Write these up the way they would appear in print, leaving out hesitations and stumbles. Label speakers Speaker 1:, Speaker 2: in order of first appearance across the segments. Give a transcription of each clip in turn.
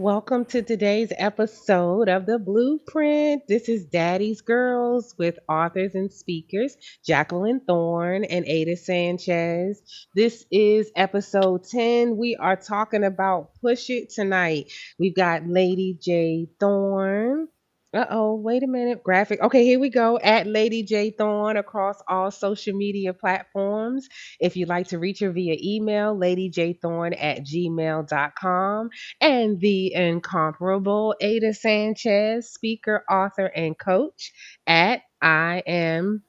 Speaker 1: Welcome to today's episode of The Blueprint. This is Daddy's Girls with authors and speakers Jacqueline Thorne and Aida Sanchez. This is episode 10. We are talking about Push It tonight. We've got Lady J Thorne. Uh-oh, wait a minute. Graphic. Okay, here we go. At Lady J Thorne across all social media platforms. If you'd like to reach her via email, ladyjthorne@gmail.com. And the incomparable Ada Sanchez, speaker, author, and coach at I am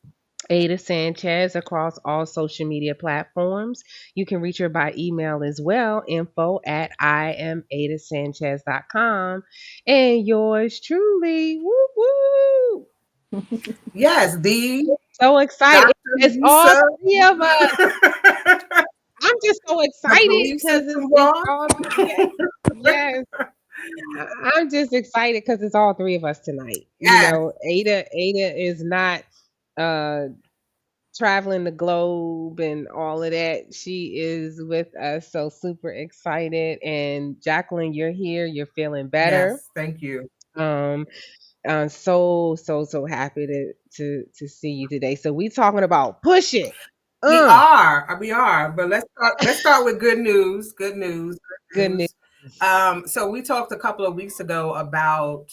Speaker 1: Ada Sanchez across all social media platforms. You can reach her by email as well, info at IamAdaSanchez.com. And yours truly, woo woo.
Speaker 2: Yes, the
Speaker 1: So excited.
Speaker 2: Dr.
Speaker 1: It's all
Speaker 2: Lisa,
Speaker 1: three of us. I'm just so
Speaker 2: the
Speaker 1: excited
Speaker 2: belief
Speaker 1: because
Speaker 2: system
Speaker 1: it's
Speaker 2: boss.
Speaker 1: all, yes, yes. I'm just excited because it's all three of us tonight. You
Speaker 2: Yes,
Speaker 1: know, Ada is not uh traveling the globe and all of that. She is with us, so super excited. And Jacqueline, you're here. You're feeling better.
Speaker 2: yes, thank you.
Speaker 1: Um, I'm so happy to see you today. So we talking about push it. Uh,
Speaker 2: We are. But let's start with good news. Good news. Good
Speaker 1: good
Speaker 2: news.
Speaker 1: news.
Speaker 2: So we talked a couple of weeks ago about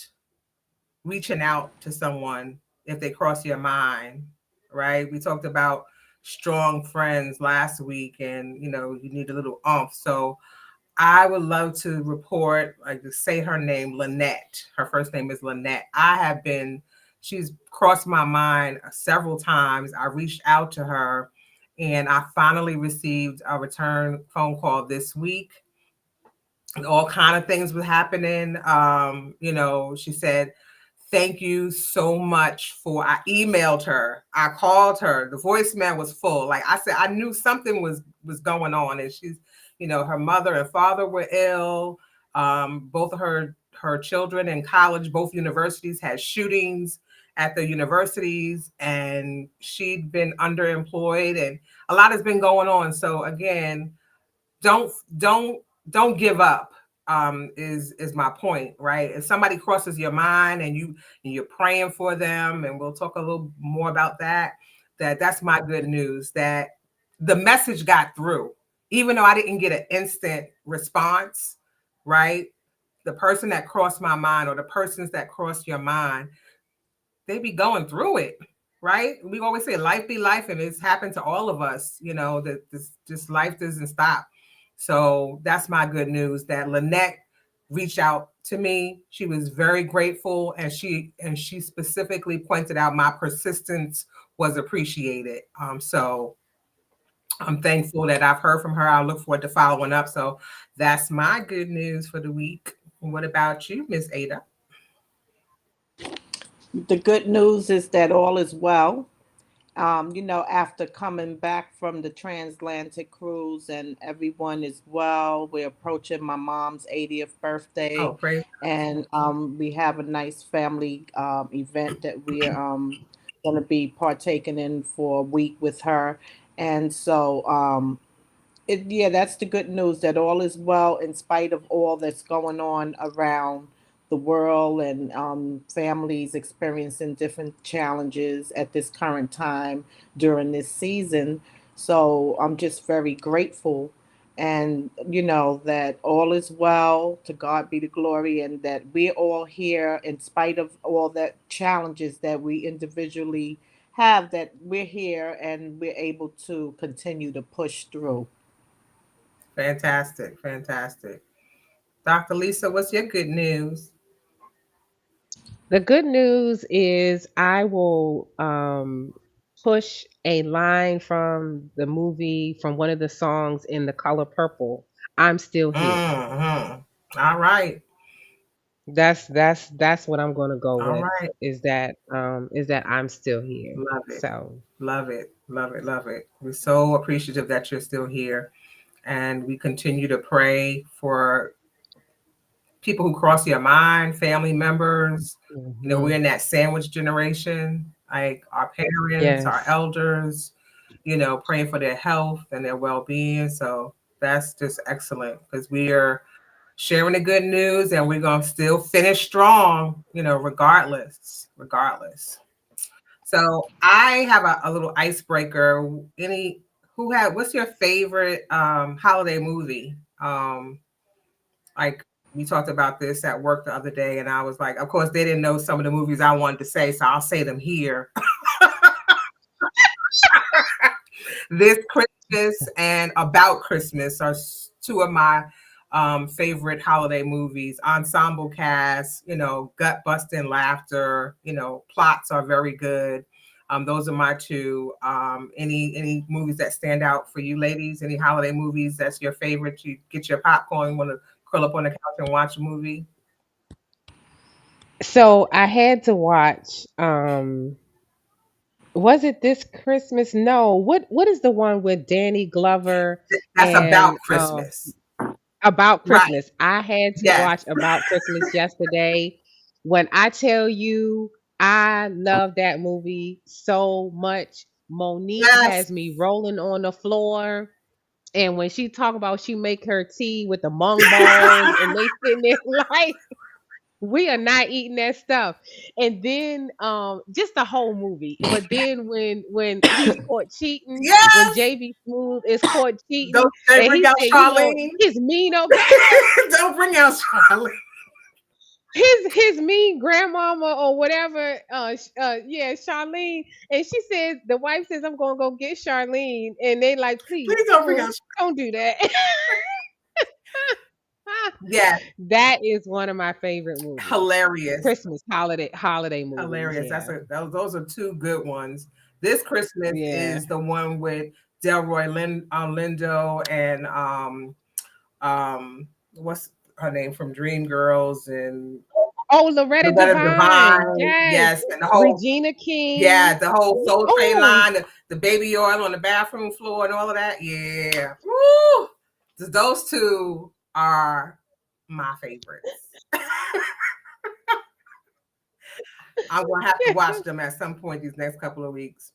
Speaker 2: reaching out to someone if they cross your mind, right? We talked about strong friends last week, and you need a little oomph. So I would love to report, like to say her name, Lynette. Her first name is Lynette. She's crossed my mind several times. I reached out to her and I finally received a return phone call this week. All kind of things were happening. She said, thank you so much for, I emailed her, I called her, the voicemail was full. Like I said, I knew something was going on. And her mother and father were ill. Both of her children in college, both universities had shootings at the universities, and she'd been underemployed, and a lot has been going on. So again, don't don't don't give up, is my point, right? If somebody crosses your mind and you're praying for them, and we'll talk a little more about that, that's my good news, that the message got through, even though I didn't get an instant response, right? The person that crossed my mind, or the persons that crossed your mind, they be going through it, right? We always say life be life, and it's happened to all of us, that this just life doesn't stop. So that's my good news, that Lynette reached out to me. She was very grateful, and she specifically pointed out my persistence was appreciated. So I'm thankful that I've heard from her. I look forward to following up. So that's my good news for the week. What about you, Miss Ada?
Speaker 3: The good news is that all is well. After coming back from the transatlantic cruise and everyone is well, we're approaching my mom's 80th birthday,
Speaker 2: Oh, praise.
Speaker 3: and we have a nice family event that we're going to be partaking in for a week with her. And so yeah, that's the good news, that all is well in spite of all that's going on around the world, and families experiencing different challenges at this current time during this season. So I'm just very grateful, and that all is well. To God be the glory, and that we're all here in spite of all that challenges that we individually have. That we're here and we're able to continue to push through.
Speaker 2: Fantastic, fantastic. Dr. Lisa, what's your good news?
Speaker 1: The good news is I will push a line from the movie, from one of the songs in The Color Purple. I'm still here.
Speaker 2: Mm-hmm. All right.
Speaker 1: That's what I'm gonna go
Speaker 2: All
Speaker 1: with.
Speaker 2: right.
Speaker 1: Is that I'm still here.
Speaker 2: Love it.
Speaker 1: So
Speaker 2: Love it. Love it. Love it. We're so appreciative that you're still here. And we continue to pray for people who cross your mind, family members. We're
Speaker 1: mhm.
Speaker 2: in that sandwich generation, like our parents, our
Speaker 1: Yes.
Speaker 2: elders, praying for their health and their well being. So that's just excellent, because we are sharing the good news, and we're going to still finish strong, regardless. Regardless. So I have a little icebreaker. What's your favorite holiday movie? Like we talked about this at work the other day, and I was like, of course, they didn't know some of the movies I wanted to say, so I'll say them here. This Christmas and About Christmas are two of my favorite holiday movies. Ensemble cast, gut busting laughter, plots are very good. Those are my two. Any movies that stand out for you, ladies? Any holiday movies that's your favorite? You get your popcorn, want to curl up on the couch and watch a movie?
Speaker 1: So I had to watch. Was it this Christmas? No. What is the one with Danny Glover
Speaker 2: That's About
Speaker 1: and
Speaker 2: Christmas,
Speaker 1: About
Speaker 2: right?
Speaker 1: Christmas? I had to
Speaker 2: Yes,
Speaker 1: watch About Christmas yesterday. When I tell you, I love that movie so much. Monique
Speaker 2: yes.
Speaker 1: has me rolling on the floor. And when she talk about she make her tea with the mung balls and they sitting there like we are not eating that stuff. And then just the whole movie. But then when he's caught cheating, when
Speaker 2: Yes.
Speaker 1: JB Smooth is caught cheating,
Speaker 2: Don't
Speaker 1: and
Speaker 2: bring
Speaker 1: he
Speaker 2: out
Speaker 1: said,
Speaker 2: Charlene.
Speaker 1: his mean old
Speaker 2: Don't bring out Charlene.
Speaker 1: his mean grandmama or whatever, yeah, Charlene. And she says the wife says, I'm gonna go get Charlene, and they like, please
Speaker 2: Please don't bring out.
Speaker 1: don't do that.
Speaker 2: Yeah,
Speaker 1: That is one of my favorite movies.
Speaker 2: hilarious,
Speaker 1: Christmas holiday movies.
Speaker 2: hilarious.
Speaker 1: Yeah.
Speaker 2: Those are two good ones. This Christmas
Speaker 1: Yeah.
Speaker 2: is the one with Lindo and what's her name from Dreamgirls and
Speaker 1: Oh, Loretta
Speaker 2: Loretta
Speaker 1: Devine.
Speaker 2: Devine.
Speaker 1: Yes.
Speaker 2: Yes, and the whole
Speaker 1: Regina King.
Speaker 2: yeah, the whole Soul Train
Speaker 1: Oh,
Speaker 2: line, the baby oil on the bathroom floor, and all of that. Yeah, woo! Those two are my favorites. I'm gonna have to watch them at some point these next couple of weeks.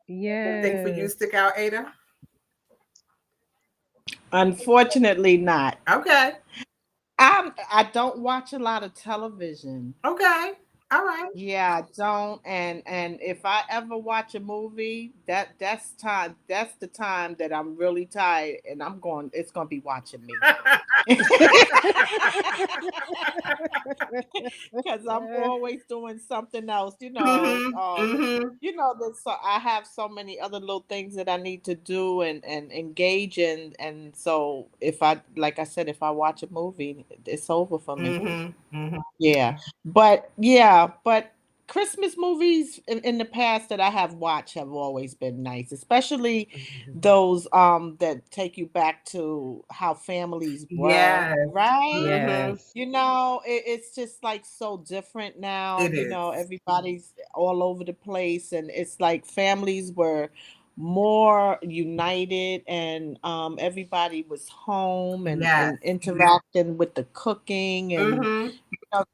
Speaker 2: Anything for you
Speaker 1: yes.
Speaker 2: stick out, Ada?
Speaker 3: Unfortunately, not.
Speaker 2: Okay,
Speaker 3: I don't watch a lot of television.
Speaker 2: okay, all right.
Speaker 3: Yeah, I don't. And if I ever watch a movie, that's the time that I'm really tired and it's gonna be watching me. Because I'm always doing something else,
Speaker 2: Mhm, mhm,
Speaker 3: that so I have so many other little things that I need to do and engage in. And so if I like I said, if I watch a movie, it's over for me.
Speaker 2: mhm, mhm.
Speaker 3: But Christmas movies in the past that I have watched have always been nice, especially those that take you back to how families were,
Speaker 2: Yes,
Speaker 3: right?
Speaker 2: mhm.
Speaker 1: Yes.
Speaker 3: It's just like so different now.
Speaker 2: It is.
Speaker 3: Everybody's all over the place, and it's like families were more united, and everybody was home
Speaker 2: Yes.
Speaker 3: and interacting with the cooking and
Speaker 2: Mhm.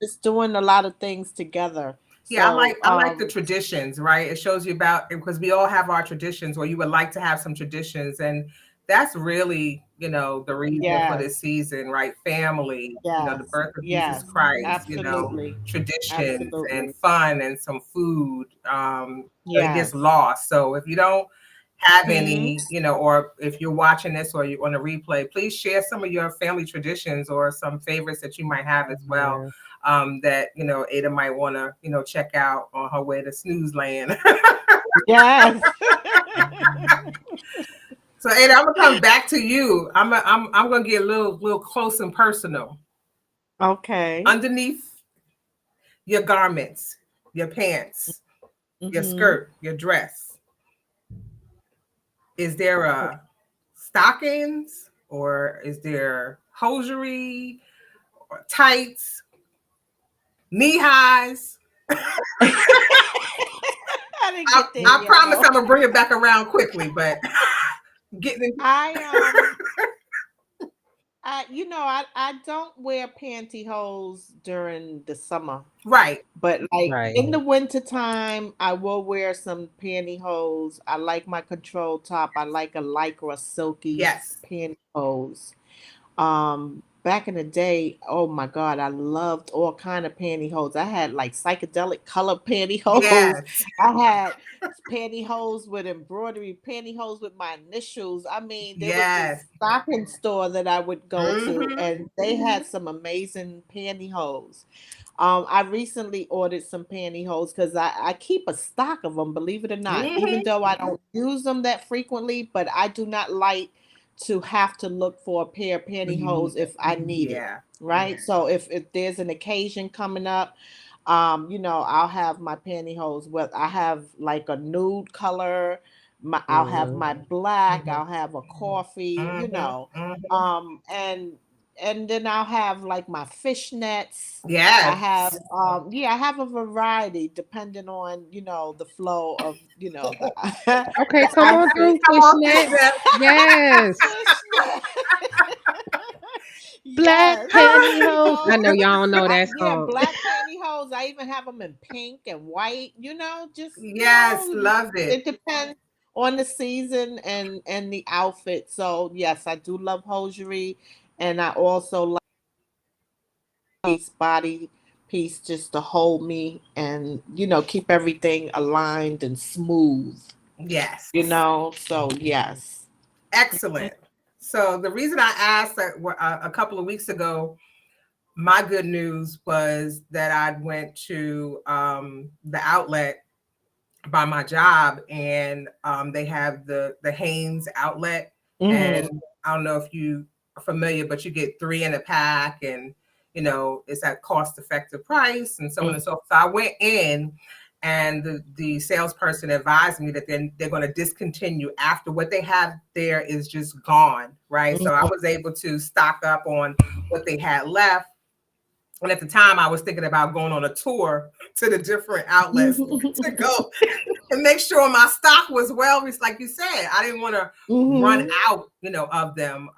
Speaker 3: just doing a lot of things together.
Speaker 2: Yeah,
Speaker 3: So,
Speaker 2: I like the traditions, right? It shows you about because we all have our traditions, or you would like to have some traditions, and that's really, the reason for this
Speaker 3: yes,
Speaker 2: season, right? Family, the
Speaker 3: yes,
Speaker 2: birth of Jesus
Speaker 3: yes,
Speaker 2: Christ,
Speaker 3: absolutely,
Speaker 2: traditions and
Speaker 3: absolutely,
Speaker 2: fun and some food. It gets
Speaker 3: yes.
Speaker 2: lost. So if you don't have
Speaker 3: Hmm.
Speaker 2: any, or if you're watching this or you on a replay, please share some of your family traditions or some favorites that you might have as well,
Speaker 1: Yeah.
Speaker 2: that Ada might want to check out on her way to snooze land.
Speaker 3: Yes.
Speaker 2: So Ada, I'm gonna come back to you. I'm gonna get a little close and personal.
Speaker 3: Okay.
Speaker 2: Underneath your garments, your pants, your
Speaker 3: Hmm.
Speaker 2: skirt, your dress, is there a stockings or is there hosiery or tights, knee highs?
Speaker 3: I didn't get there
Speaker 2: I
Speaker 3: yet,
Speaker 2: promise
Speaker 3: though.
Speaker 2: I'm gonna bring it back around quickly, but getting into
Speaker 3: I I don't wear pantyhose during the summer.
Speaker 2: right.
Speaker 3: But like
Speaker 1: Right.
Speaker 3: in the winter time, I will wear some pantyhose. I like my control top. I like a lycra silky
Speaker 2: Yes.
Speaker 3: pantyhose. Um, back in the day, oh my God, I loved all kind of pantyhose. I had like psychedelic color pantyhose.
Speaker 2: Yes.
Speaker 3: I had pantyhose with embroidery, pantyhose with my initials. I mean, there was this
Speaker 2: Yes.
Speaker 3: stocking store that I would go to,
Speaker 2: Mm-hmm.
Speaker 3: and they had some amazing pantyhose. I recently ordered some pantyhose because I keep a stock of them, believe it or not, even
Speaker 2: Mm-hmm.
Speaker 3: though I don't use them that frequently, but I do not like to have to look for a pair of pantyhose if I need it.
Speaker 2: Yeah.
Speaker 3: Right. So if there's an occasion coming up, I'll have my pantyhose. Well, I have like a nude color. I'll have
Speaker 1: Mhm.
Speaker 3: my black.
Speaker 2: Mm-hmm.
Speaker 3: I'll have a coffee.
Speaker 2: Mm-hmm. Mm-hmm.
Speaker 3: And then I'll have like my fishnets. I
Speaker 2: Yes.
Speaker 3: have I have a variety depending on, the flow of, the
Speaker 1: Okay,
Speaker 3: the
Speaker 1: come on
Speaker 3: outfit.
Speaker 1: through, fishnet. Yes.
Speaker 3: Fishnet.
Speaker 1: Black
Speaker 3: Yes,
Speaker 1: pantyhose. I know
Speaker 3: pantyhose.
Speaker 1: y'all know that
Speaker 3: Yeah,
Speaker 1: song.
Speaker 3: black pantyhose. I even have them in pink and white. Just
Speaker 2: Yes. Love it.
Speaker 3: it depends on the season and the outfit. So yes, I do love hosiery, and I also like body piece just to hold me and keep everything aligned and smooth.
Speaker 2: Yes.
Speaker 3: So yes.
Speaker 2: Excellent. So the reason I asked that a couple of weeks ago, my good news was that I went to the outlet by my job, and they have the Hanes outlet,
Speaker 3: Hmm.
Speaker 2: and I don't know if you are familiar, but you get 3 in a pack, and it's at cost effective price, and so on and so forth. So I went in, and the salesperson advised me that they're going to discontinue after what they have there is just gone, right? So I was able to stock up on what they had left. And at the time, I was thinking about going on a tour to the different outlets to go and make sure my stock was well, like you said. I didn't want to run
Speaker 3: Hmm.
Speaker 2: out, of them.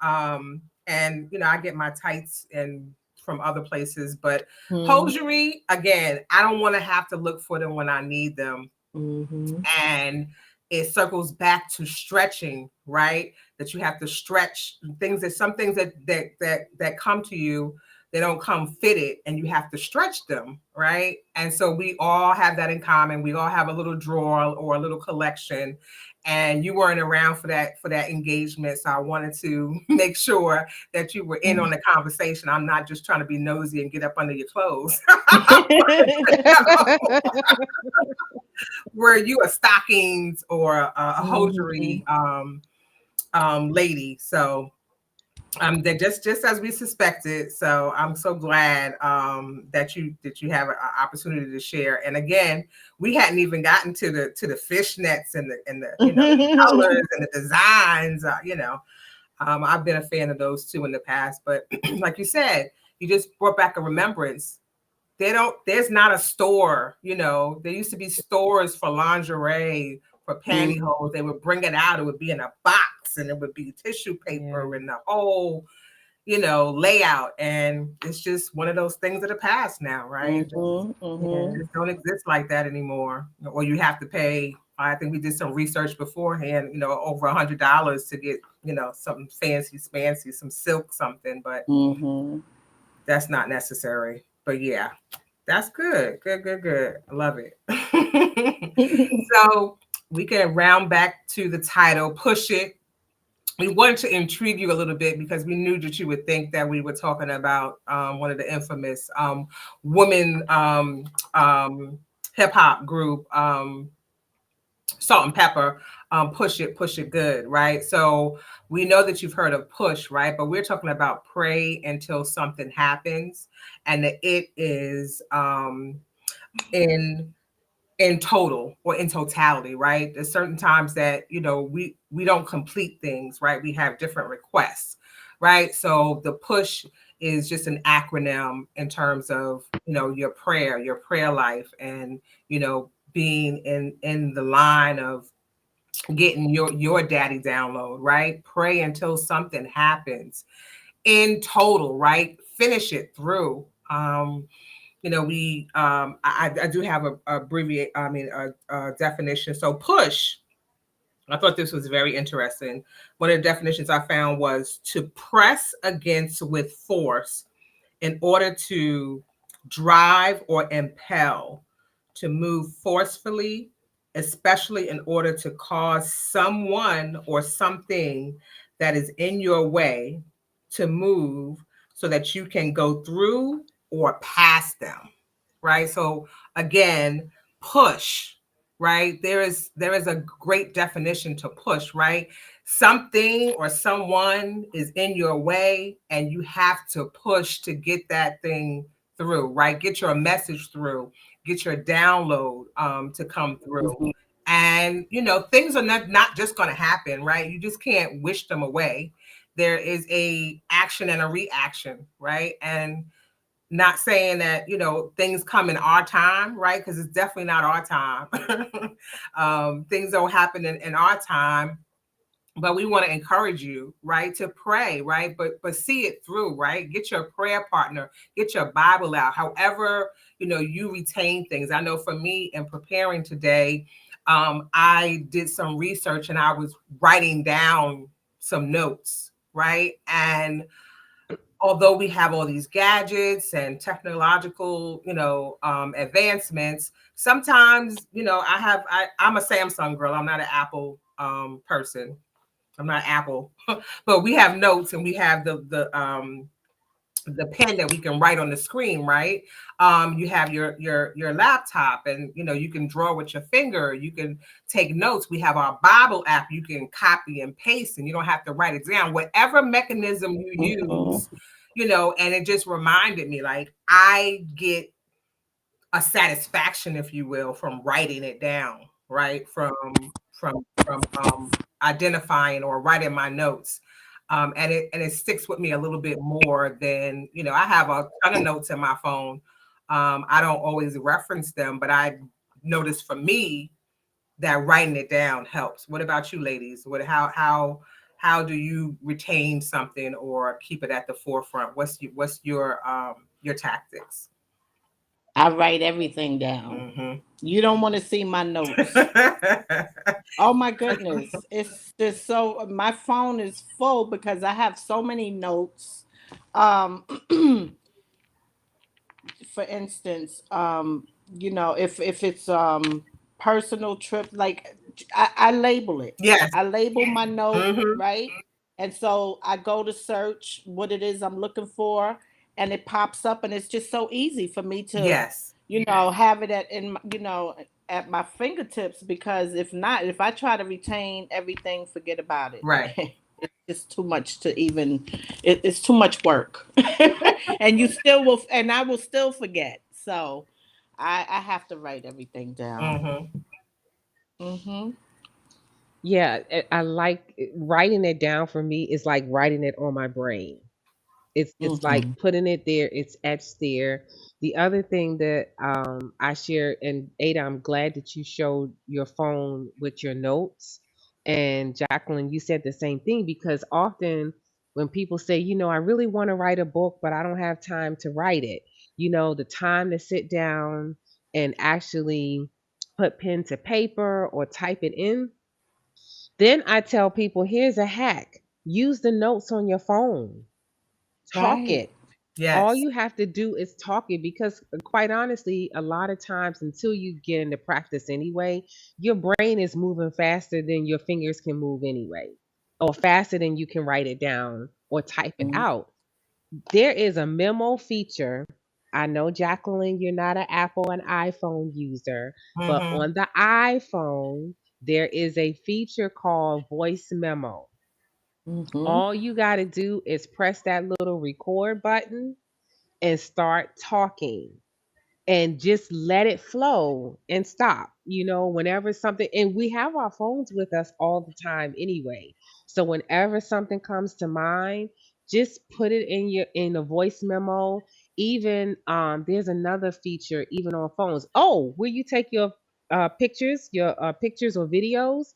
Speaker 2: And I get my tights and from other places, but
Speaker 3: Hmm.
Speaker 2: hosiery, again, I don't want to have to look for them when I need them.
Speaker 3: Hmm.
Speaker 2: And it circles back to stretching, right? That you have to stretch things, that some things that come to you, they don't come fitted, and you have to stretch them, right? And so we all have that in common. We all have a little drawer or a little collection, and you weren't around for that engagement, so I wanted to make sure that you were in on the conversation. I'm not just trying to be nosy and get up under your clothes. Were you a stockings or a hosiery lady? So that just as we suspected. So I'm so glad that you have an opportunity to share. And again, we hadn't even gotten to the fishnets and the colors and the designs. I've been a fan of those too in the past. But like you said, you just brought back a remembrance. There's not a store. There used to be stores for lingerie, for pantyhose. They would bring it out, it would be in a box, and it would be tissue
Speaker 1: Yeah.
Speaker 2: paper and the whole layout. And it's just one of those things of the past now, right? It just,
Speaker 3: Hmm.
Speaker 1: Yeah.
Speaker 2: just don't exist like that anymore. Or you have to pay, I think we did some research beforehand, over $100 to get something fancy, some silk something, but
Speaker 3: Hmm.
Speaker 2: that's not necessary. But yeah, that's good. Good, good, good. I love it. So we can round back to the title, Push It. We wanted to intrigue you a little bit because we knew that you would think that we were talking about one of the infamous women hip hop group, Salt and Pepper, Push It Good, right? So we know that you've heard of Push, right? But we're talking about Pray Until Something Happens, and the it is in total or in totality, right? There's certain times that we don't complete things, right? We have different requests, right? So the push is just an acronym in terms of your prayer life, and being in the line of getting your daddy download, right? Pray until something happens in total, right? Finish it through. We I do have a abbreviate, I mean a definition. So push I thought this was very interesting. One of the definitions I found was to press against with force in order to drive or impel, to move forcefully, especially in order to cause someone or something that is in your way to move so that you can go through or past them, right? So again, push, right? There is a great definition to push, right? Something or someone is in your way and you have to push to get that thing through, right? Get your message through, get your download to come through.
Speaker 3: Mhm.
Speaker 2: And things are not just going to happen, right? You just can't wish them away. There is a action and a reaction, right? And not saying that things come in our time, right? Because it's definitely not our time. Things don't happen in our time, but we want to encourage you, right, to pray, right, but see it through, right? Get your prayer partner, get your Bible out, however you retain things. I know for me, in preparing today, I did some research and I was writing down some notes, right? And although we have all these gadgets and technological, advancements, sometimes, I'm a Samsung girl. I'm not an Apple person. I'm not Apple, but we have notes and we have the pen that we can write on the screen, right? You have your laptop, and you can draw with your finger. You can take notes. We have our Bible app. You can copy and paste, and you don't have to write it down. Whatever mechanism you
Speaker 3: Mhm.
Speaker 2: use, and it just reminded me, like, I get a satisfaction, if you will, from writing it down, right? From identifying or writing my notes. And it sticks with me a little bit more than I have a ton of notes in my phone. I don't always reference them, but I noticed for me that writing it down helps. What about you, ladies? How do you retain something or keep it at the forefront? What's your tactics?
Speaker 3: I write everything down.
Speaker 2: Mm-hmm.
Speaker 3: You don't want to see my notes. Oh my goodness. It's just so my phone is full because I have so many notes. Um for instance, if it's personal trip, like I label it.
Speaker 2: Yes.
Speaker 3: I label my note,
Speaker 2: Mm-hmm.
Speaker 3: right? And so I go to search what it is I'm looking for, and it pops up, and it's just so easy for me to,
Speaker 2: Yes.
Speaker 3: have it at my fingertips, because if not, if I try to retain everything, forget about it.
Speaker 2: Right.
Speaker 3: It's too much to even, it's too much work. And you still will, and I will still forget. So I have to write everything down.
Speaker 2: Mm-hmm.
Speaker 3: Mm-hmm.
Speaker 1: Yeah, I like writing it down. For me is like writing it on my brain. It's like
Speaker 3: Mm-hmm.
Speaker 1: putting it there, it's etched there. The other thing that I share, and Ada, I'm glad that you showed your phone with your notes. And Jacqueline, you said the same thing, because often when people say, I really want to write a book, but I don't have time to write it, the time to sit down and actually put pen to paper or type it in, then I tell people, here's a hack: use the notes on your phone, talk
Speaker 3: Right.
Speaker 1: it. All
Speaker 2: Yes.
Speaker 1: you have to do is talk it, because quite honestly, a lot of times, until you get into practice anyway, your brain is moving faster than your fingers can move anyway, or faster than you can write it down or type it
Speaker 3: Mm-hmm.
Speaker 1: out. There is a memo feature. I know, Jacqueline, you're not an Apple and iPhone user, but
Speaker 2: Mm-hmm.
Speaker 1: on the iPhone, there is a feature called voice memo.
Speaker 3: Mm-hmm.
Speaker 1: All you got to do is press that little record button and start talking, and just let it flow and stop. Whenever something, and we have our phones with us all the time anyway. So whenever something comes to mind, just put it in a voice memo. Even there's another feature even on phones. Oh, where you take your pictures or videos,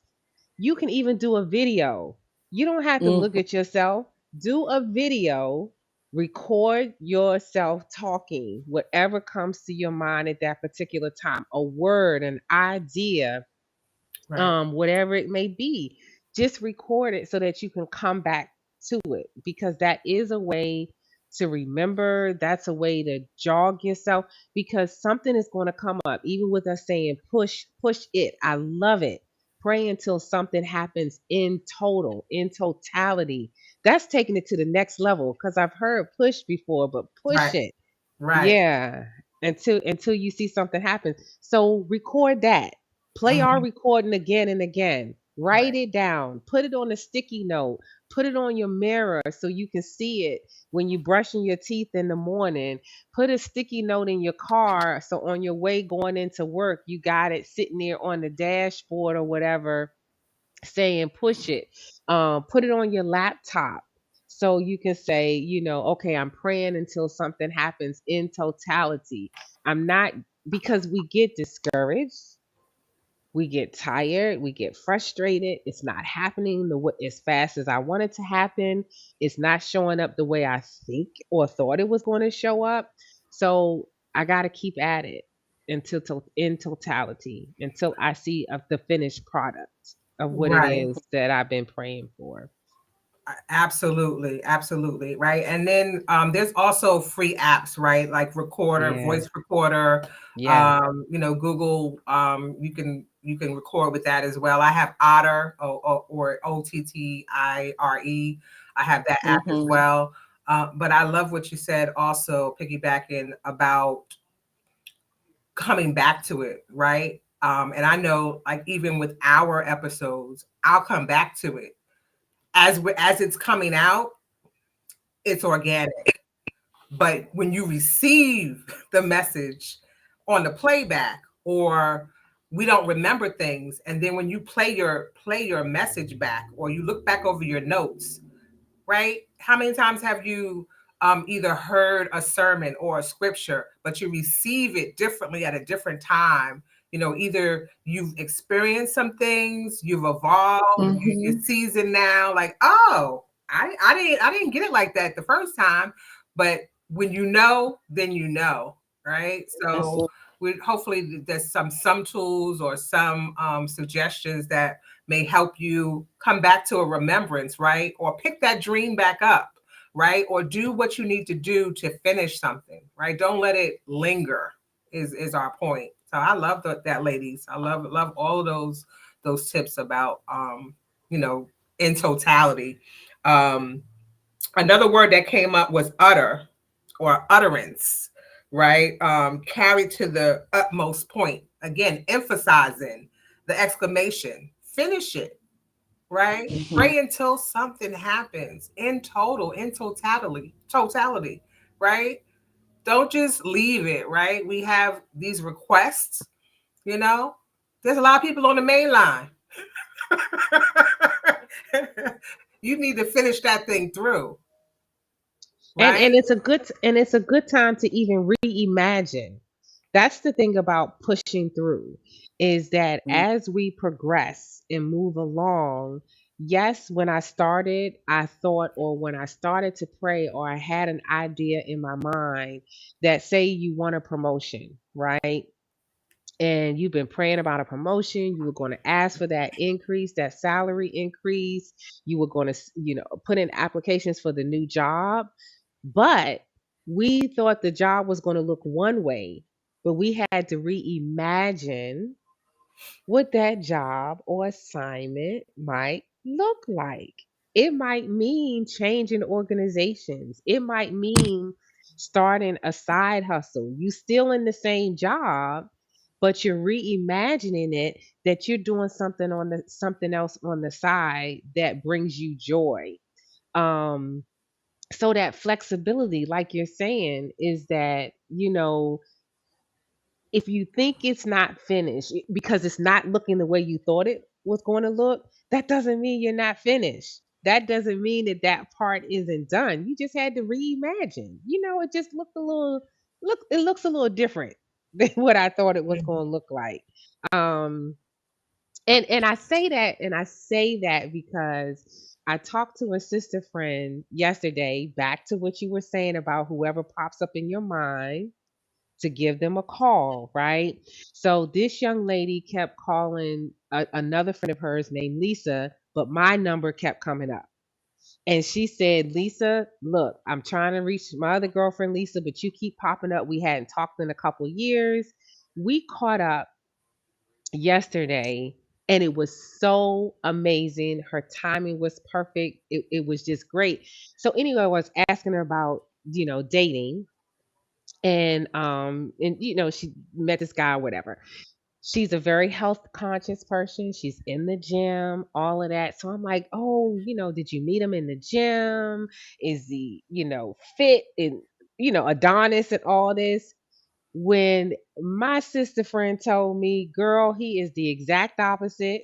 Speaker 1: you can even do a video. You don't have to look
Speaker 3: Mm-hmm.
Speaker 1: at yourself. Do a video, record yourself talking, whatever comes to your mind at that particular time, a word, an idea,
Speaker 2: Right.
Speaker 1: whatever it may be. Just record it so that you can come back to it, because that is a way to remember. That's a way to jog yourself, because something is going to come up. Even with us saying push it. I love it. Pray until something happens in totality. That's taking it to the next level, because I've heard push before, but push
Speaker 2: Right.
Speaker 1: it.
Speaker 2: Right.
Speaker 1: Yeah, until you see something happen. So record that. Play our
Speaker 2: Mhm.
Speaker 1: recording again and again. Write
Speaker 2: Right.
Speaker 1: it down. Put it on a sticky note. Put it on your mirror so you can see it when you brushing your teeth in the morning. Put a sticky note in your car so on your way going into work, you got it sitting there on the dashboard or whatever, saying push it. Put it on your laptop so you can say, okay, I'm praying until something happens in totality. I'm not, because we get discouraged, we get tired, we get frustrated. It's not happening as fast as I want it to happen. It's not showing up the way I think or thought it was going to show up. So I got to keep at it in totality, until I see the finished product of what it
Speaker 2: Right.
Speaker 1: is that I've been praying for.
Speaker 2: Absolutely, absolutely, right. And then there's also free apps, right? Like Recorder,
Speaker 1: Yeah.
Speaker 2: Voice Recorder.
Speaker 1: Yes.
Speaker 2: Google. You can record with that as well. I have Otter, or Ottire. I have that app as
Speaker 3: Mm-hmm.
Speaker 2: well. But I love what you said. Also, piggybacking about coming back to it, right? And I know, like even with our episodes, I'll come back to it as it's coming out. It's organic. But when you receive the message on the playback, or we don't remember things, and then when you play your message back, or you look back over your notes, right? How many times have you either heard a sermon or a scripture, but you receive it differently at a different time? Either you've experienced some things, you've evolved, you're
Speaker 3: Mm-hmm.
Speaker 2: seasoned now. Like, oh, I didn't get it like that the first time, but when you know, then you know, right?
Speaker 3: That's
Speaker 2: So
Speaker 3: it.
Speaker 2: we hopefully there's some tools or some suggestions that may help you come back to a remembrance, right? Or pick that dream back up, right? Or do what you need to do to finish something, right? Don't let it linger. Is our point. So I love that, ladies. I love all of those tips about you know in totality. Um, Another word that came up was utter, or utterance, right? Carried to the utmost point. Again, emphasizing the exclamation. Finish it, right?
Speaker 3: Mm-hmm.
Speaker 2: Pray until something happens in totality, right? Don't just leave it, right? We have these requests, you know. There's a lot of people on the main line. You need to finish that thing through,
Speaker 1: And
Speaker 2: right?
Speaker 1: it's a good time to even reimagine. That's the thing about pushing through, is that as we progress and move along, yes, when I started, I thought, or when I started to pray, or I had an idea in my mind that, say you want a promotion, right? And you've been praying about a promotion, you were going to ask for that increase, that salary increase, you were going to, put in applications for the new job, but we thought the job was going to look one way, but we had to reimagine what that job or assignment might look like. It might mean changing organizations. It might mean starting a side hustle. You still in the same job, but you're reimagining it, that you're doing something else on the side that brings you joy. Um so that flexibility, like you're saying, is that, if you think it's not finished because it's not looking the way you thought it was going to look, that doesn't mean you're not finished. That doesn't mean that that part isn't done. You just had to reimagine. It just it looks a little different than what I thought it was going to look like. Um and I say that because I talked to a sister friend yesterday, back to what you were saying about whoever pops up in your mind. to give them a call, right? So this young lady kept calling another friend of hers named Lisa, but my number kept coming up. And she said, Lisa, look, I'm trying to reach my other girlfriend, Lisa, but you keep popping up. We hadn't talked in a couple years. We caught up yesterday and it was so amazing. Her timing was perfect. It was just great. So anyway, I was asking her about, dating, and she met this guy or whatever. She's a very health conscious person. She's in the gym, all of that. So I'm like, oh, did you meet him in the gym? Is he, fit and, Adonis and all this? When my sister friend told me, girl, he is the exact opposite.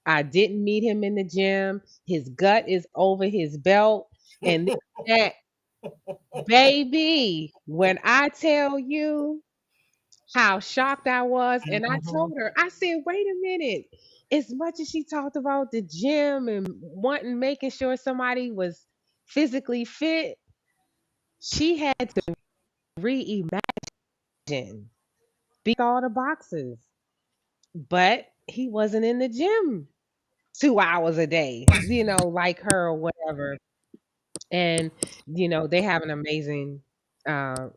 Speaker 1: I didn't meet him in the gym. His gut is over his belt. And that, baby, when I tell you how shocked I was. And I told her, I said, wait a minute. As much as she talked about the gym and wanting, making sure somebody was physically fit, she had to reimagine, all the boxes. But he wasn't in the gym 2 hours a day, like her or whatever. And, they have an amazing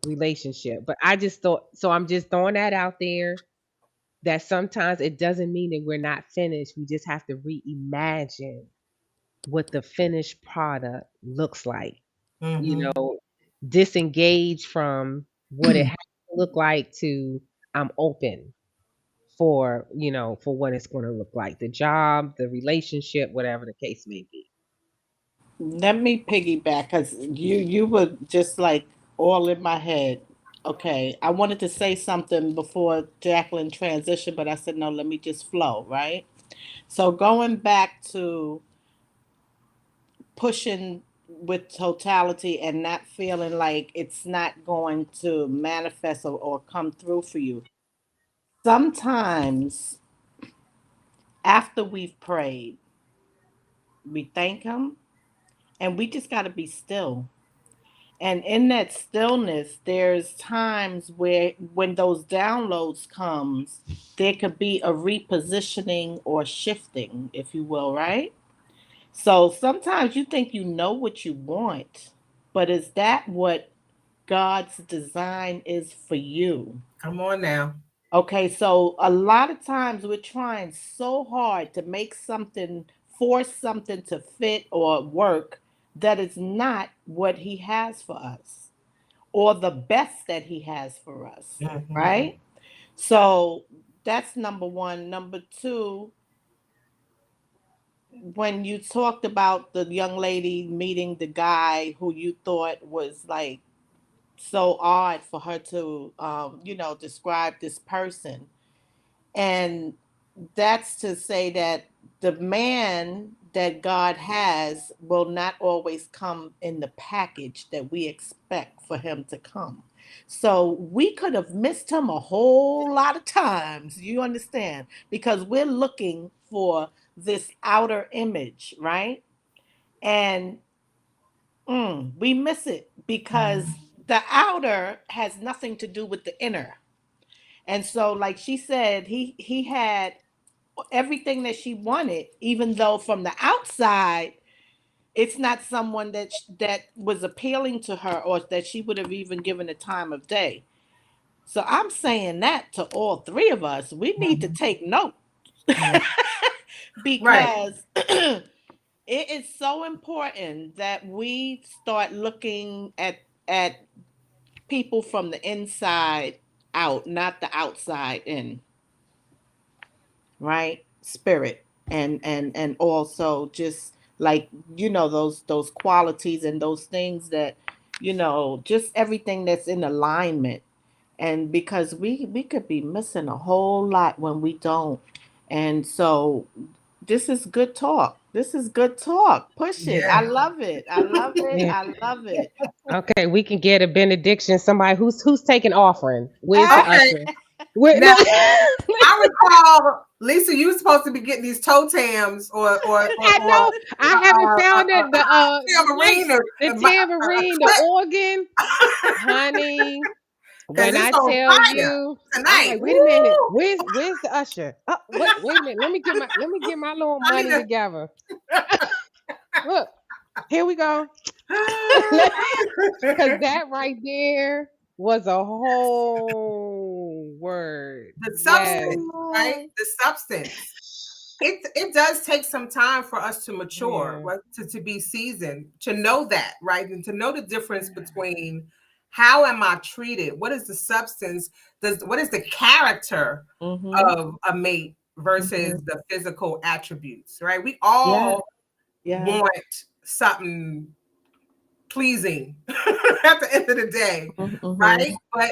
Speaker 1: relationship. But I just thought, so I'm just throwing that out there, that sometimes it doesn't mean that we're not finished. We just have to reimagine what the finished product looks like. You
Speaker 2: Mm-hmm.
Speaker 1: know, disengage from what it has to look like to I'm open for, for what it's going to look like. The job, the relationship, whatever the case may be.
Speaker 3: Let me piggyback because you were just like all in my head. Okay, I wanted to say something before Jacqueline transitioned, but I said no. Let me just flow, right? So going back to pushing with totality and not feeling like it's not going to manifest or come through for you. Sometimes after we've prayed, we thank Him and we just got to be still. And in that stillness, there's times where when those downloads comes, there could be a repositioning or shifting, if you will, right? So sometimes you think you know what you want, but is that what God's design is for you?
Speaker 2: Come on now.
Speaker 3: Okay, so a lot of times we're trying so hard to make something, force something to fit or work that is not what He has for us or the best that He has for us,
Speaker 2: Mm-hmm.
Speaker 3: right? So that's number one. Number two, when you talked about the young lady meeting the guy who you thought was like so odd for her to, describe this person. And that's to say that the man that God has will not always come in the package that we expect for him to come. So we could have missed him a whole lot of times, you understand? Because we're looking for this outer image, right? And we miss it because the outer has nothing to do with the inner. And so, like she said, he had everything that she wanted, even though from the outside, it's not someone that was appealing to her or that she would have even given a time of day. So I'm saying that to all three of us, we need to
Speaker 2: Mm-hmm.
Speaker 3: take note
Speaker 2: Yeah. Right.
Speaker 3: because it is so important that we start looking at people from the inside out, not the outside in, right? Spirit and also just like those qualities and those things that just everything that's in alignment. And because we could be missing a whole lot when we don't. And so this is good talk. This is good talk. Push it. I
Speaker 2: Yeah.
Speaker 3: love it. I love it.
Speaker 1: Yeah.
Speaker 3: I love it.
Speaker 1: Okay, we can get a benediction. Somebody who's taking offering. Where's the
Speaker 2: Okay.
Speaker 1: usher? Where,
Speaker 2: Now I recall, Lisa, you were supposed to be getting these toe tams
Speaker 1: I
Speaker 2: or
Speaker 1: know. I haven't found it. The
Speaker 2: tambourine or
Speaker 1: the
Speaker 2: a
Speaker 1: tambourine, the
Speaker 2: clip.
Speaker 1: organ, honey.
Speaker 2: because
Speaker 1: When
Speaker 2: it's
Speaker 1: I
Speaker 2: on
Speaker 1: tell
Speaker 2: fire
Speaker 1: you, I'm
Speaker 2: tonight.
Speaker 1: like, wait a minute,
Speaker 2: Woo!
Speaker 1: where's the usher? Oh, wait a minute. Let me get my little
Speaker 2: I need
Speaker 1: money
Speaker 2: to.
Speaker 1: together. Look, here we go. Because that right there was a whole word.
Speaker 2: The
Speaker 1: Yes.
Speaker 2: substance, right?
Speaker 3: Oh,
Speaker 2: The substance. It does take some time for us to mature,
Speaker 1: Yeah.
Speaker 2: right? To be seasoned, to know that, right? And to know the difference between how am I treated? What is the substance? What is the character
Speaker 3: mm-hmm,
Speaker 2: of a mate versus
Speaker 3: mm-hmm.
Speaker 2: the physical attributes, right? We
Speaker 3: Yeah,
Speaker 2: all
Speaker 3: yeah.
Speaker 2: want something pleasing at the end of the day, right?
Speaker 3: Mm-hmm,
Speaker 2: But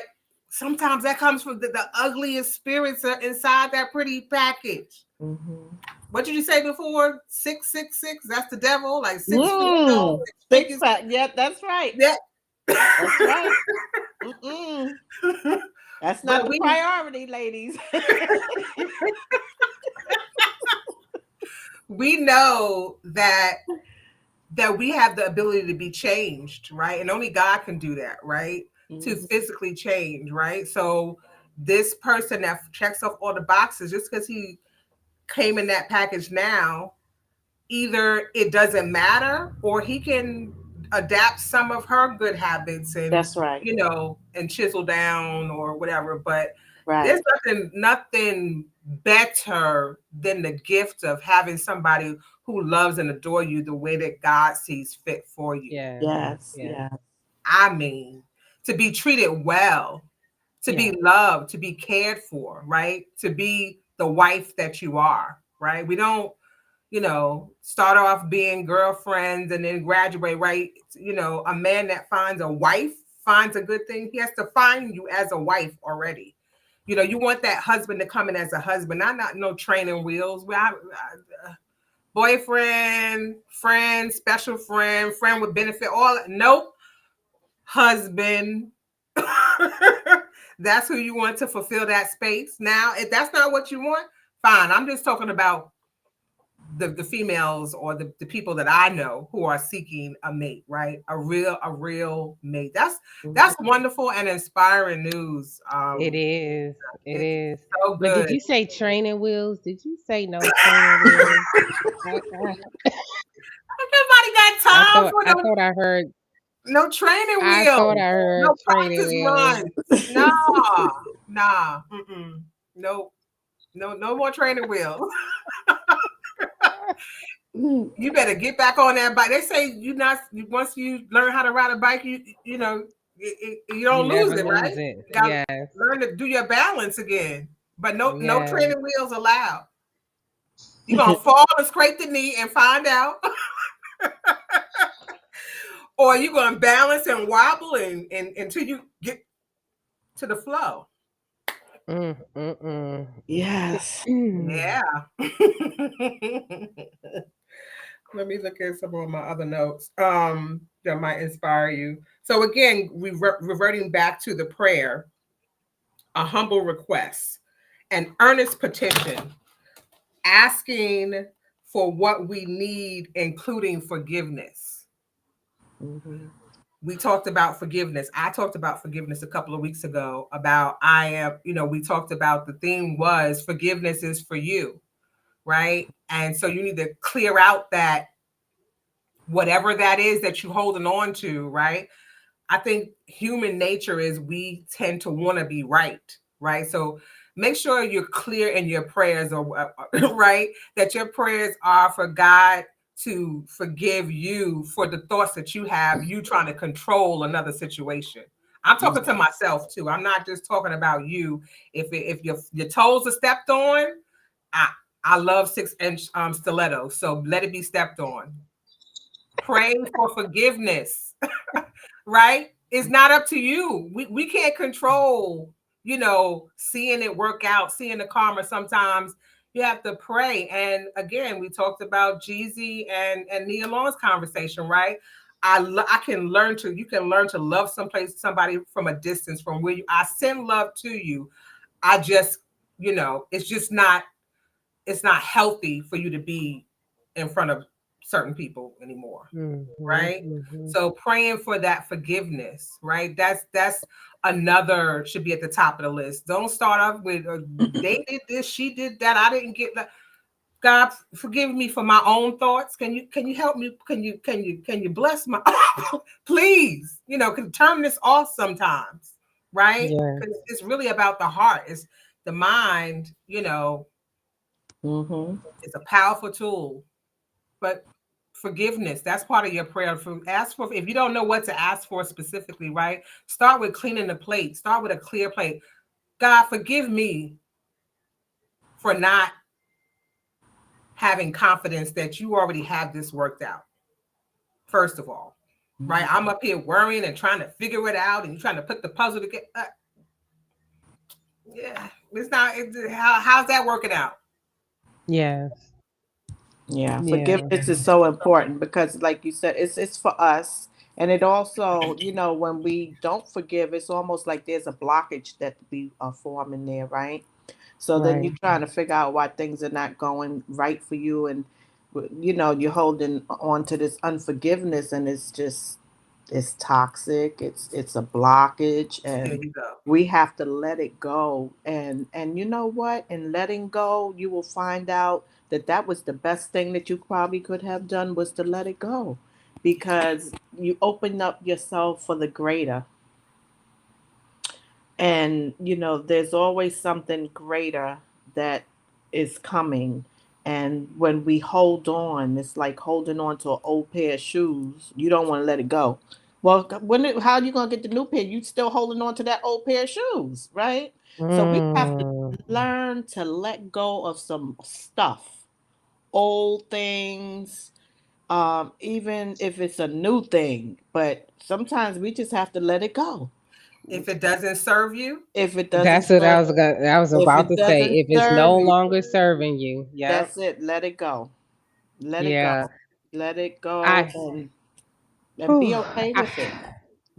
Speaker 2: sometimes that comes from the ugliest spirits are inside that pretty package.
Speaker 3: mm-hmm.
Speaker 2: What did you say before? 666? That's the devil, like 6 feet tall,
Speaker 3: Mm.
Speaker 2: six
Speaker 3: Six
Speaker 2: figures.
Speaker 3: pack. Yeah, that's right.
Speaker 2: Yeah.
Speaker 3: That's right. Mm-mm. That's not
Speaker 2: But
Speaker 3: the
Speaker 2: we
Speaker 3: priority, ladies.
Speaker 2: we know that we have the ability to be changed, right? And only God can do that, right? To
Speaker 3: Mhm.
Speaker 2: physically change, right? So this person that checks off all the boxes, just because he came in that package now, either it doesn't matter or he can adapt some of her good habits and
Speaker 3: That's right.
Speaker 2: and chisel down or whatever. But there's
Speaker 3: Right.
Speaker 2: nothing better than the gift of having somebody who loves and adore you the way that God sees fit for you.
Speaker 1: Yes.
Speaker 3: Yes.
Speaker 1: Yes.
Speaker 3: Yeah.
Speaker 2: I mean, to be treated well, to be
Speaker 1: Yes.
Speaker 2: loved, to be cared for, right? To be the wife that you are, right? We don't, start off being girlfriends and then graduate, right? A man that finds a wife finds a good thing. He has to find you as a wife already. You want that husband to come in as a husband, not no training wheels. Boyfriend, friend, special friend, friend with benefit, all nope. Husband. That's who you want to fulfill that space. Now, if that's not what you want, fine. I'm just talking about the females or the people that I know who are seeking a mate, right? A real mate. That's
Speaker 3: Mhm.
Speaker 2: wonderful and inspiring news.
Speaker 1: It is. It
Speaker 2: It's
Speaker 1: is.
Speaker 2: so
Speaker 1: But did
Speaker 2: good.
Speaker 1: you say training wheels? Did you say no training wheels?
Speaker 2: Everybody got
Speaker 1: I
Speaker 2: time
Speaker 1: thought
Speaker 2: for
Speaker 1: I thought I heard
Speaker 2: no training
Speaker 1: I thought
Speaker 2: wheels,
Speaker 1: I
Speaker 2: no
Speaker 1: heard training
Speaker 2: practice
Speaker 1: wheels.
Speaker 2: runs. Nah. No, no more training wheels.
Speaker 3: Mm.
Speaker 2: You better get back on that bike. They say once you learn how to ride a bike, you
Speaker 1: You
Speaker 2: don't lose
Speaker 1: never
Speaker 2: it,
Speaker 1: lose
Speaker 2: right?
Speaker 1: it.
Speaker 2: You got to
Speaker 1: Yes.
Speaker 2: learn to do your balance again. But no
Speaker 1: Yes.
Speaker 2: training wheels allowed. You're gonna fall and scrape the knee and find out, or you're gonna balance and wobble and until you get to the flow.
Speaker 1: Mm, mm,
Speaker 3: Yes.
Speaker 1: mm.
Speaker 2: Yeah. Let me look at some of my other notes that might inspire you. So again, reverting back to the prayer, a humble request, an earnest petition, asking for what we need, including forgiveness.
Speaker 3: Mhm.
Speaker 2: We talked about forgiveness. I talked about forgiveness a couple of weeks ago about I am, we talked about the theme was forgiveness is for you, right? And so you need to clear out that whatever that is that you're holding on to, right? I think human nature is we tend to want to be right, right? So make sure you're clear in your prayers, or right, that your prayers are for God to forgive you for the thoughts that you have, you trying to control another situation. I'm talking to myself too. I'm not just talking about you. If your toes are stepped on, I I love 6-inch stilettos, so let it be stepped on. Pray for forgiveness, right? It's not up to you. We can't control, seeing it work out, seeing the karma. Sometimes you have to pray. And again, we talked about Jeezy and Nia Long's conversation, right? I can learn to you can learn to love somebody from a distance from where I send love to you. I just, it's just not it's not healthy for you to be in front of certain people anymore,
Speaker 1: Mhm.
Speaker 2: right?
Speaker 1: Mhm.
Speaker 2: So praying for that forgiveness, right? That's another should be at the top of the list. Don't start off with they did this, she did that, I didn't get that. God, forgive me for my own thoughts. Can you help me? Can you bless my please? Can turn this off sometimes, right?
Speaker 1: Yeah.
Speaker 2: Because it's really about the heart. It's the mind.
Speaker 3: Mm-hmm.
Speaker 2: It's a powerful tool, but forgiveness, that's part of your prayer. Ask for, if you don't know what to ask for specifically, right? Start with cleaning the plate. Start with a clear plate. God, forgive me for not having confidence that you already have this worked out. First of all, right? I'm up here worrying and trying to figure it out, and you're trying to put the puzzle together. Yeah, it's not. How's that working out?
Speaker 1: Yes.
Speaker 3: Yeah,
Speaker 1: Yeah.
Speaker 3: forgiveness is so important because, like you said, it's for us, and it also, when we don't forgive, it's almost like there's a blockage that we are forming there, right? So then
Speaker 1: Right.
Speaker 3: you're trying to figure out why things are not going right for you, and you're holding on to this unforgiveness, and it's toxic. It's a blockage,
Speaker 2: There
Speaker 3: and
Speaker 2: you go.
Speaker 3: we have to let it go. And you know what? In letting go, you will find out that that was the best thing that you probably could have done, was to let it go, because you open up yourself for the greater. And there's always something greater that is coming. And when we hold on, it's like holding on to an old pair of shoes. You don't want to let it go. Well, how are you going to get the new pair? You still holding on to that old pair of shoes, right? So we have to
Speaker 1: Mm.
Speaker 3: learn to let go of some stuff, old things, even if it's a new thing. But sometimes we just have to let it go.
Speaker 2: If it doesn't serve you,
Speaker 3: If it doesn't
Speaker 1: That's what
Speaker 3: serve
Speaker 1: I was
Speaker 3: if
Speaker 1: about
Speaker 3: it
Speaker 1: to say.
Speaker 3: doesn't
Speaker 1: If it's no
Speaker 3: serve you,
Speaker 1: longer serving you. Yep.
Speaker 3: that's it. Let it go. Let it go.
Speaker 1: Yeah.
Speaker 3: Let it go,
Speaker 1: I
Speaker 3: and be
Speaker 1: whew,
Speaker 3: okay with it.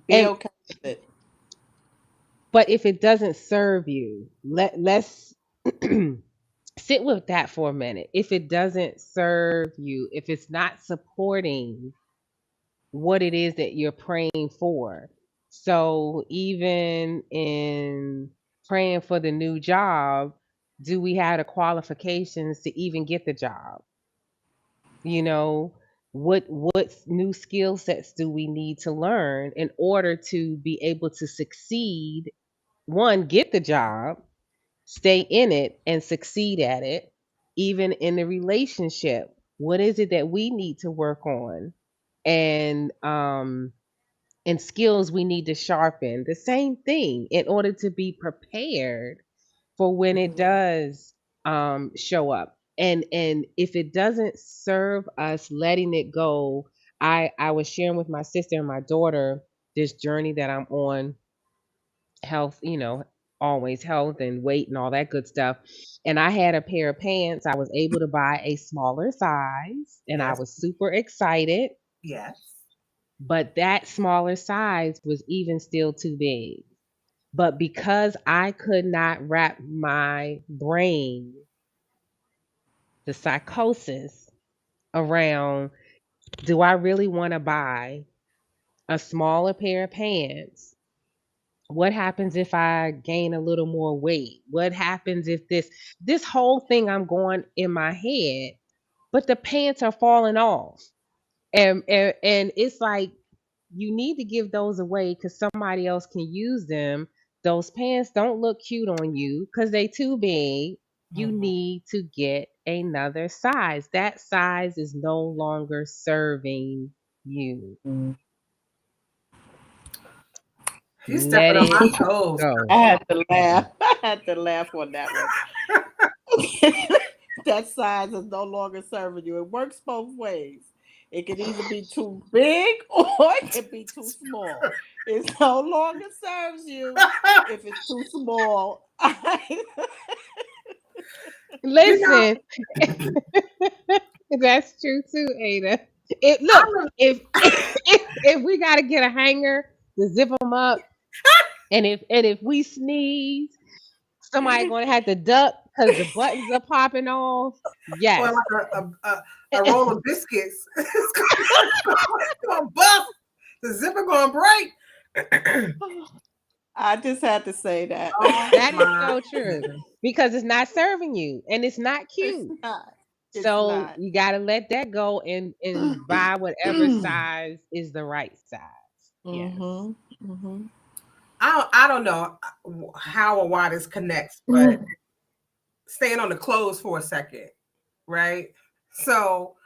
Speaker 3: Be
Speaker 1: and
Speaker 3: okay with it.
Speaker 1: but if it doesn't serve you, let's sit with that for a minute. If it doesn't serve you, if it's not supporting what it is that you're praying for. So even in praying for the new job, do we have the qualifications to even get the job? You know, what new skill sets do we need to learn in order to be able to succeed? One, get the job, stay in it and succeed at it, even in the relationship. What is it that we need to work on? And skills we need to sharpen. The same thing in order to be prepared for when it does show up. And if it doesn't serve us, letting it go. I was sharing with my sister and my daughter this journey that I'm on, health, always health and weight and all that good stuff. And I had a pair of pants. I was able to buy a smaller size and I
Speaker 2: yes,
Speaker 1: was super excited.
Speaker 2: yes.
Speaker 1: But that smaller size was even still too big. But because I could not wrap my brain, the psychosis around, do I really want to buy a smaller pair of pants? What happens if I gain a little more weight? What happens if this whole thing I'm going in my head, but the pants are falling off. And it's like you need to give those away because somebody else can use them. Those pants don't look cute on you because they too big. You
Speaker 2: Mhm.
Speaker 1: need to get another size. That size is no longer serving you.
Speaker 3: Mm.
Speaker 2: You stepping
Speaker 1: Let
Speaker 2: on
Speaker 1: it
Speaker 2: my toes.
Speaker 3: I
Speaker 1: go.
Speaker 3: had to laugh. I had to laugh on that one. That size is no longer serving you. It works both ways. It can either be too big or it can be too small. It no longer serves you if it's too small.
Speaker 2: you know,
Speaker 1: Listen, that's true too, Ada. It
Speaker 2: I
Speaker 1: look if we gotta get a hanger to zip them up, and if we sneeze, somebody gonna have to duck. because the buttons are popping off.
Speaker 2: Or
Speaker 1: Yes.
Speaker 2: like a roll of biscuits. It's gonna bust. The zipper gonna break.
Speaker 3: I just had to say that.
Speaker 2: Oh
Speaker 1: That is
Speaker 2: my
Speaker 1: so true
Speaker 2: goodness.
Speaker 1: because it's not serving you and it's not
Speaker 3: It's
Speaker 1: cute.
Speaker 3: not. It's
Speaker 1: So
Speaker 3: not.
Speaker 1: you got to let that go and buy whatever size is the right size. Yes.
Speaker 3: Mhm. Mhm.
Speaker 2: I don't know how or why this connects, but staying on the clothes for a second, right? So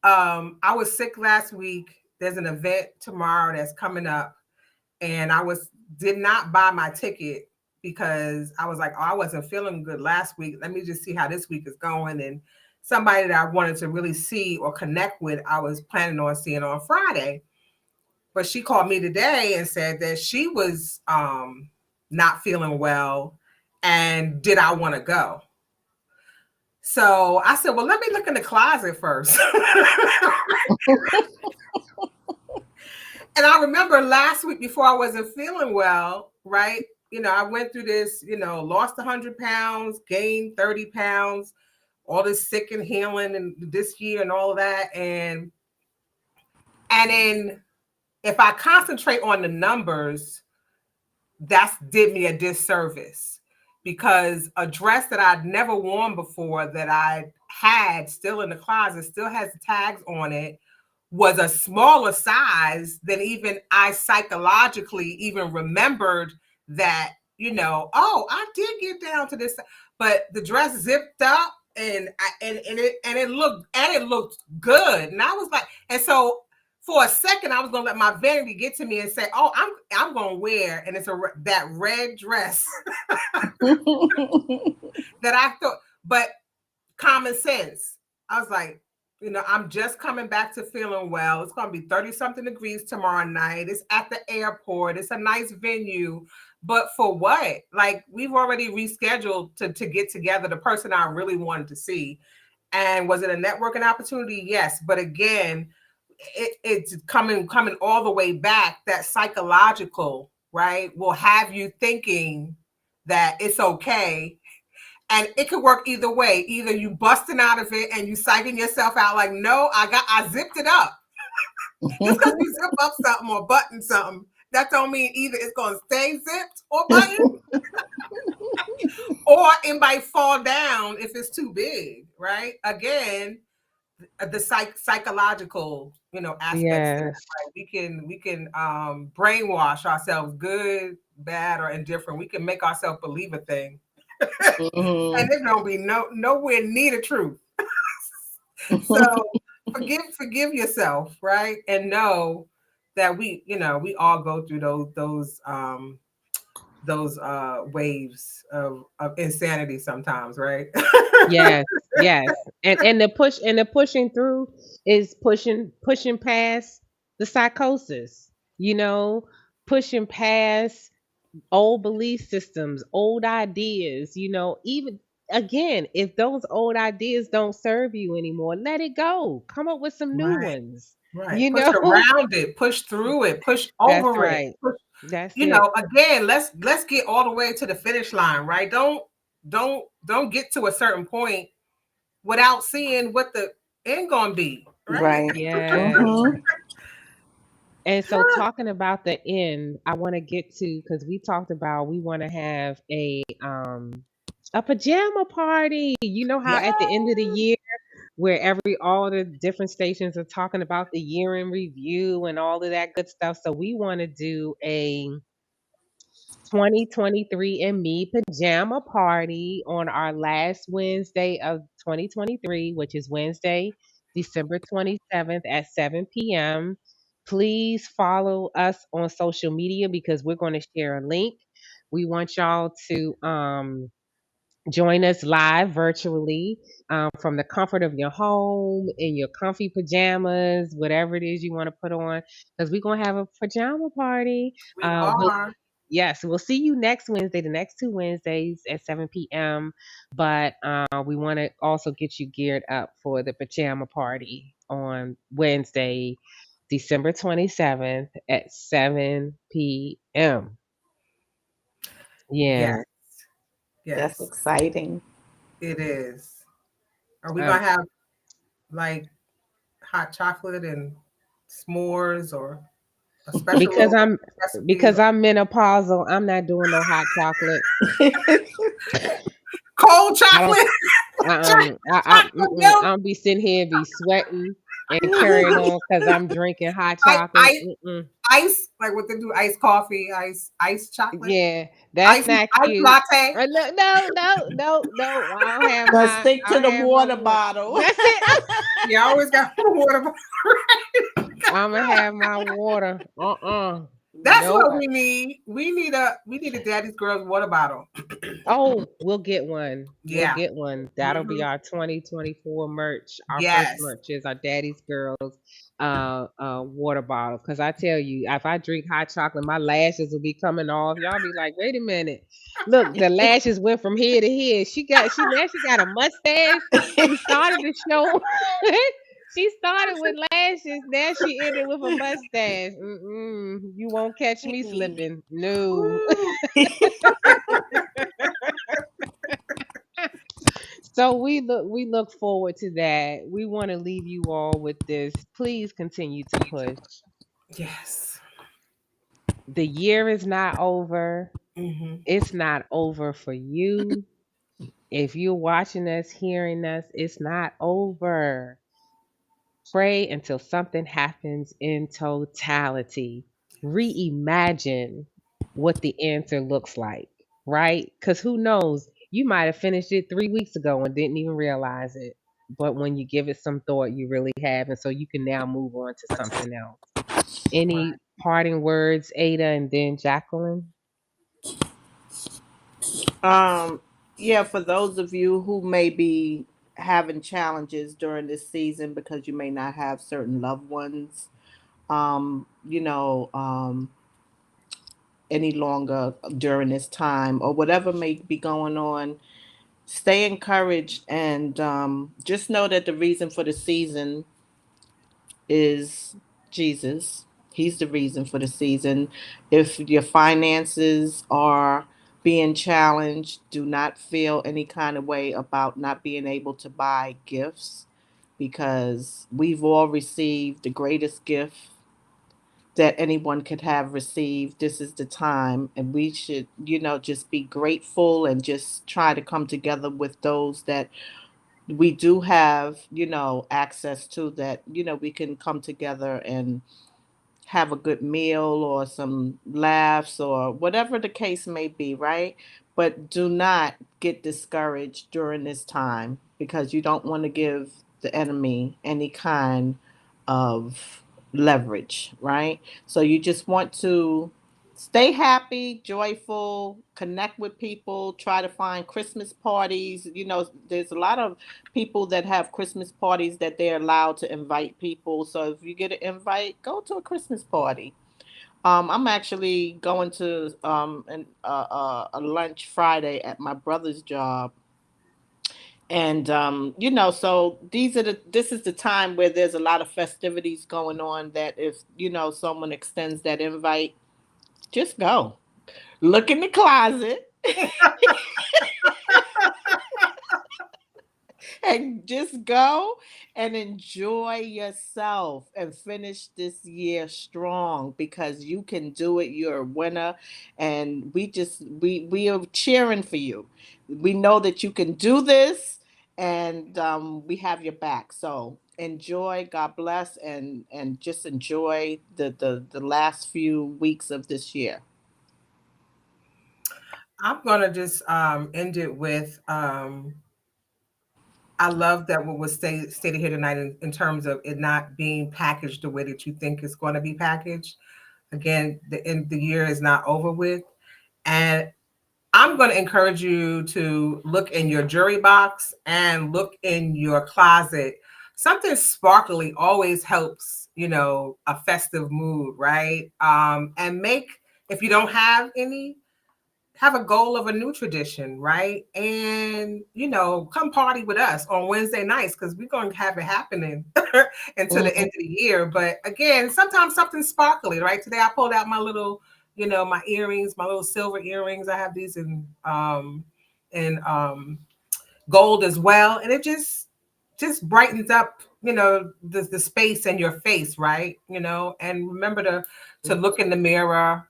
Speaker 2: I was sick last week. There's an event tomorrow that's coming up, and did not buy my ticket because I was like, oh, I wasn't feeling good last week. Let me just see how this week is going. And somebody that I wanted to really see or connect with, I was planning on seeing on Friday. But she called me today and said that she was not feeling well, and did I want to go? So I said, well, let me look in the closet first. And I remember last week before I wasn't feeling well, right? I went through this, lost 100 pounds, gained 30 pounds, all this sick and healing and this year and all of that. And then if I concentrate on the numbers, that's did me a disservice, because a dress that I'd never worn before that I had still in the closet, still has the tags on it, was a smaller size than even I psychologically even remembered that, oh, I did get down to this, but the dress zipped up and it looked good. And I was like, and so for a second, I was gonna let my vanity get to me and say, "Oh, I'm gonna wear," and it's that red dress that I thought, but common sense. I was like, I'm just coming back to feeling well. It's going to be 30 something degrees tomorrow night. It's at the airport. It's a nice venue. But for what? Like, we've already rescheduled to get together the person I really wanted to see. And was it a networking opportunity? Yes. But again, it's coming all the way back. That psychological, right, will have you thinking that it's okay, and it could work either way. Either you busting out of it and you psyching yourself out like, no, I zipped it up. Just because you zip up something or button something, that don't mean either it's going to stay zipped or buttoned, or it might fall down if it's too big, right? Again, the psychological, aspects to that.
Speaker 1: Yes.
Speaker 2: Right? We can brainwash ourselves, good, bad, or indifferent. We can make ourselves believe a thing. And there's gonna be nowhere near the truth. So forgive yourself, right? And know that we all go through those waves of insanity sometimes, right?
Speaker 1: Yes. Yes. And the pushing through is pushing past the psychosis, you know, pushing past old belief systems, old ideas, even again, if those old ideas don't serve you anymore, let it go. Come up with some new
Speaker 2: Right,
Speaker 1: ones.
Speaker 2: right.
Speaker 1: You
Speaker 2: Push
Speaker 1: know?
Speaker 2: around it, push through it, push
Speaker 1: That's
Speaker 2: over it.
Speaker 1: right. That's
Speaker 2: You
Speaker 1: it.
Speaker 2: know, again, let's get all the way to the finish line, right? Don't get to a certain point without seeing what the end gonna be, right?
Speaker 3: Right.
Speaker 1: Yes.
Speaker 3: Mhm.
Speaker 1: And so talking about the end, I want to get to because we talked about we want to have a pajama party. You know how
Speaker 2: Yeah.
Speaker 1: at the end of the year where all the different stations are talking about the year in review and all of that good stuff. So we want to do a 2023 and me pajama party on our last Wednesday of 2023, which is Wednesday, December 27th at 7 p.m. Please follow us on social media because we're going to share a link. We want y'all to join us live virtually from the comfort of your home in your comfy pajamas, whatever it is you want to put on, because we're going to have a pajama party.
Speaker 2: We
Speaker 1: We'll
Speaker 2: are.
Speaker 1: Yes, we'll see you next Wednesday, the next two Wednesdays at 7 p.m. But we want to also get you geared up for the pajama party on Wednesday, December 27th at 7 p.m.
Speaker 2: Yes.
Speaker 1: Yeah.
Speaker 3: That's
Speaker 2: Yes.
Speaker 3: exciting.
Speaker 2: It is. Are we
Speaker 1: Um,
Speaker 2: gonna have like hot chocolate and s'mores or a special
Speaker 1: because
Speaker 2: little
Speaker 1: I'm
Speaker 2: recipe?
Speaker 1: because I'm menopausal, I'm not doing no hot chocolate.
Speaker 2: Cold
Speaker 1: I don't.
Speaker 2: chocolate, chocolate
Speaker 1: I
Speaker 2: milk,
Speaker 1: don't be sitting here and be sweating and carrying on because I'm drinking hot
Speaker 2: I,
Speaker 1: chocolate.
Speaker 2: I,
Speaker 1: Mm-mm.
Speaker 2: ice, like what they do, iced coffee, ice chocolate,
Speaker 1: Yeah, that's not
Speaker 2: ice
Speaker 1: cute.
Speaker 2: latte.
Speaker 1: No, no, no, no, no.
Speaker 3: But stick
Speaker 1: I
Speaker 3: to
Speaker 1: don't
Speaker 3: the
Speaker 1: have my
Speaker 3: water
Speaker 1: water.
Speaker 3: bottle.
Speaker 1: That's it.
Speaker 2: Yeah, I always got water.
Speaker 1: I'm gonna have my water.
Speaker 2: That's
Speaker 1: Nope.
Speaker 2: what we need. We need a Daddy's Girls water bottle.
Speaker 1: Oh, we'll get one. We'll
Speaker 2: Yeah.
Speaker 1: get one. That'll be
Speaker 2: Hmm.
Speaker 1: our 2024 merch. Our first
Speaker 2: Yes.
Speaker 1: merch is our Daddy's Girls water bottle. Cause I tell you, if I drink hot chocolate, my lashes will be coming off. Y'all be like, wait a minute. Look, the lashes went from here to here. She got a mustache. She started to show she started with lashes. Now she ended with a mustache. You won't catch me slipping. No. So we look forward to that. We want to leave you all with this. Please continue to push.
Speaker 2: Yes.
Speaker 1: The year is not over.
Speaker 2: Hmm.
Speaker 1: It's not over for you. If you're watching us, hearing us, it's not over. Pray until something happens in totality. Reimagine what the answer looks like, right? Because who knows? You might have finished it 3 weeks ago and didn't even realize it. But when you give it some thought, you really have. And so you can now move on to something else. Any
Speaker 2: Right.
Speaker 1: parting words, Ada, and then Jacqueline?
Speaker 3: Um, yeah, for those of you who may be having challenges during this season because you may not have certain loved ones, you know, any longer during this time or whatever may be going on, stay encouraged and just know that the reason for the season is Jesus. He's the reason for the season. If your finances are being challenged, do not feel any kind of way about not being able to buy gifts because we've all received the greatest gift that anyone could have received. This is the time, and we should, just be grateful and just try to come together with those that we do have, access to that, we can come together and have a good meal or some laughs or whatever the case may be, right? But do not get discouraged during this time because you don't want to give the enemy any kind of leverage, right? So you just want to stay happy, joyful, connect with people, try to find Christmas parties. There's a lot of people that have Christmas parties that they're allowed to invite people. So if you get an invite, go to a Christmas party. I'm actually going to a lunch Friday at my brother's job, and so this is the time where there's a lot of festivities going on. That if someone extends that invite, just go. Look in the closet and just go and enjoy yourself and finish this year strong because you can do it. You're a winner, and we are cheering for you. We know that you can do this, and we have your back. So enjoy. God bless, and just enjoy the last few weeks of this year.
Speaker 2: I'm gonna just end it with I love that what was stated here tonight in terms of it not being packaged the way that you think it's going to be packaged. Again, the year is not over with, and I'm going to encourage you to look in your jewelry box and look in your closet. Something sparkly always helps, a festive mood, right? And if you don't have any, have a goal of a new tradition, right? And come party with us on Wednesday nights because we're going to have it happening until the
Speaker 3: Mhm.
Speaker 2: end of the year. But again, sometimes something sparkly, right? Today I pulled out my little, my earrings, my little silver earrings. I have these in gold as well, and it just brightens up, the space in your face, right? And remember to look in the mirror,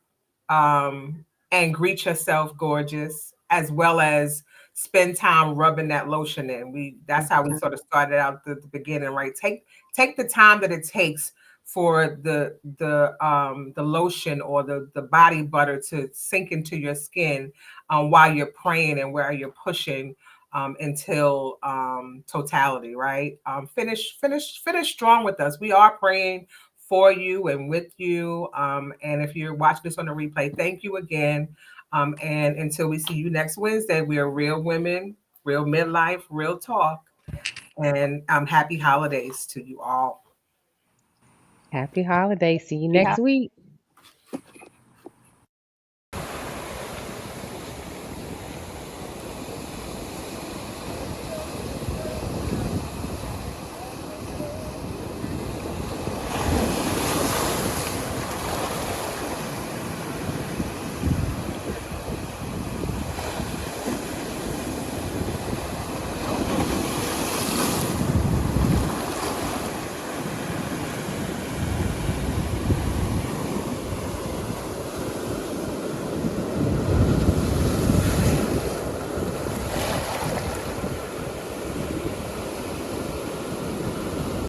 Speaker 2: um, and greet yourself gorgeous, as well as spend time rubbing that lotion in. That's how we sort of started out the beginning, right? Take the time that it takes for the lotion or the body butter to sink into your skin, while you're praying and while you're pushing, until totality, right? Finish strong with us. We are praying for you and with you. And if you're watching this on the replay, thank you again. And until we see you next Wednesday, we are real women, real midlife, real talk. And happy holidays to you all.
Speaker 1: Happy holidays. See you
Speaker 3: Yeah.
Speaker 1: next week.